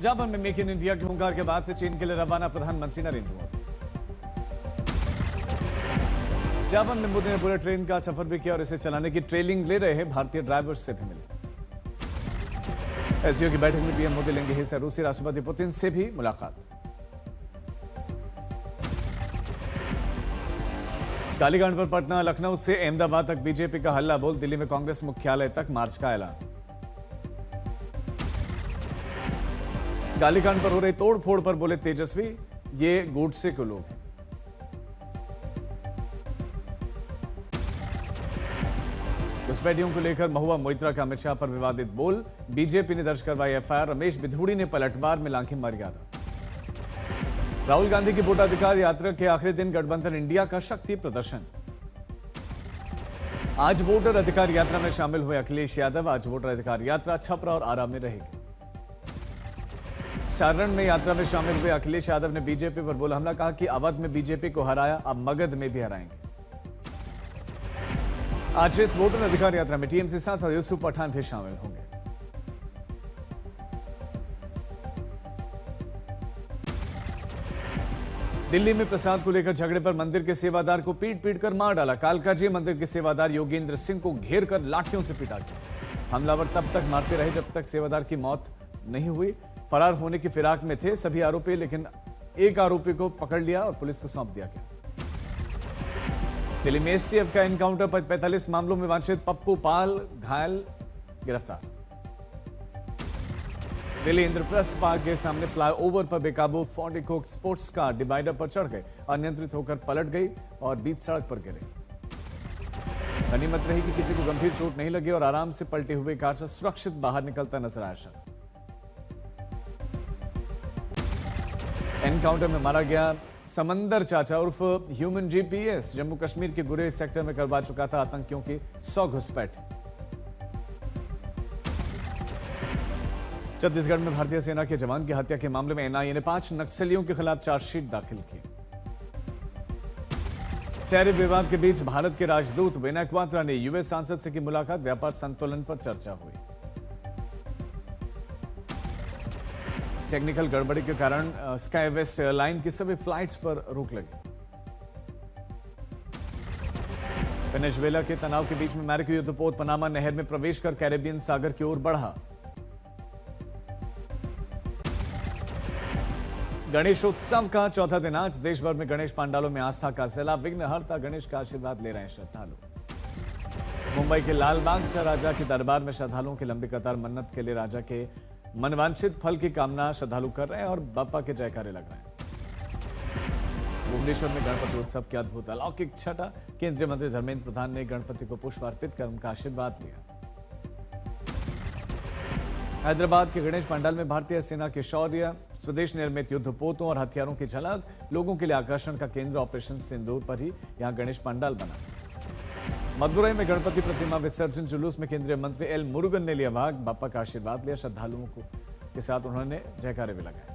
Japan में make in India के हुंकार के बाद से चीन के लिए रवाना प्रधानमंत्री नरेंद्र मोदी। जापान में मोदी ने बुलेट ट्रेन का सफर भी किया और इसे चलाने की ट्रेनिंग ले रहे भारतीय ड्राइवर्स से भी मिले। एससीओ की बैठक में पीएम मोदी लेंगे हिस्सा। रूसी राष्ट्रपति पुतिन से भी मुलाकात। कालीकांड पर पटना लखनऊ से अहमदाबाद तक बीजेपी का हल्ला बोल। दिल्ली में कांग्रेस मुख्यालय तक मार्च का ऐलान। कालीकांड पर हो रही तोड़फोड़ पर बोले तेजस्वी, ये गोडसे के लोग हैं। घुसपैठियों को लेकर महुआ मोइत्रा का अमित शाह पर विवादित बोल। बीजेपी ने दर्ज करवाई एफआईआर। रमेश बिधूड़ी ने पलटवार में लांघी मर्यादा। राहुल गांधी की वोटाधिकार यात्रा के आखिरी दिन गठबंधन इंडिया का शक्ति प्रदर्शन। आज वोटर अधिकार यात्रा में शामिल हुए अखिलेश यादव। आज वोटर अधिकार यात्रा छपरा और आरा में रहेगी। सारण में यात्रा में शामिल हुए अखिलेश यादव ने बीजेपी पर बोला हमला। कहा कि अवध में बीजेपी को हराया, अब मगध में भी हराएंगे। आज इस वोटर अधिकार यात्रा में टीएमसी सांसद यूसुफ पठान भी शामिल होंगे। दिल्ली में प्रसाद को लेकर झगड़े पर मंदिर के सेवादार को पीट पीट कर मार डाला। कालकाजी मंदिर के सेवादार योगेंद्र सिंह को घेर कर लाठियों से पीटा गया। हमलावर तब तक मारते रहे जब तक सेवादार की मौत नहीं हुई। फरार होने की फिराक में थे सभी आरोपी, लेकिन एक आरोपी को पकड़ लिया और पुलिस को सौंप दिया गया। दिल्ली में एसटीएफ का एनकाउंटर पर 45 मामलों में वांछित पप्पू पाल घायल गिरफ्तार। दिल्ली इंद्रप्रस्थ पार्क के सामने फ्लाईओवर पर बेकाबू Ford Coke sports car divider पर चढ़ गई, अनियंत्रित होकर पलट गई और बीच सड़क पर गिरे। गनीमत रही कि किसी को गंभीर चोट नहीं लगी और आराम से पलटी हुई कार से सुरक्षित बाहर निकलता नजर आया शख्स। एनकाउंटर में मारा गया समंदर चाचा उर्फ ह्यूमन जीपीएस जम्मू कश्मीर के गुरेज सेक्टर में करवा चुका था आतंकियों की 100 घुसपैठ। छत्तीसगढ़ में भारतीय सेना के जवान की हत्या के मामले में एनआईए ने 5 नक्सलियों के खिलाफ चार्जशीट दाखिल की। टैरिफ विवाद के बीच भारत के राजदूत विनय क्वात्रा ने यूएस सांसद से की मुलाकात। व्यापार संतुलन पर चर्चा हुई। टेक्निकल गड़बड़ी के कारण स्काई वेस्ट एयरलाइन की सभी फ्लाइट्स पर रोक लगी। वेनेजुएला के तनाव के बीच में अमेरिकी युद्धपोत पनामा नहर में प्रवेश कर कैरेबियन सागर की ओर बढ़ा। गणेशोत्सव का चौथा दिन आज देश भर में गणेश पंडालों में आस्था का सैलाब। विघ्नहर्ता गणेश का आशीर्वाद ले रहे हैं श्रद्धालु। मुंबई के लालबाग राजा के दरबार में श्रद्धालुओं की लंबी कतार। मन्नत के लिए राजा के मनवांछित फल की कामना श्रद्धालु कर रहे हैं और बापा के जयकारे लग रहे हैं। भुवनेश्वर में गणपति उत्सव की अद्भुत अलौकिक छटा। केंद्रीय मंत्री धर्मेंद्र प्रधान ने गणपति को पुष्प अर्पित कर उनका आशीर्वाद लिया। हैदराबाद के गणेश पंडाल में भारतीय सेना के शौर्य, स्वदेश निर्मित युद्धपोतों और हथियारों की झलक। लोगों के लिए आकर्षण का केंद्र ऑपरेशन सिंदूर पर ही यहां गणेश पंडाल बना। मदुरई में गणपति प्रतिमा विसर्जन जुलूस में केंद्रीय मंत्री एल मुरुगन ने लिया भाग। बापा का आशीर्वाद लिया। श्रद्धालुओं के साथ उन्होंने जयकारे भी लगाए।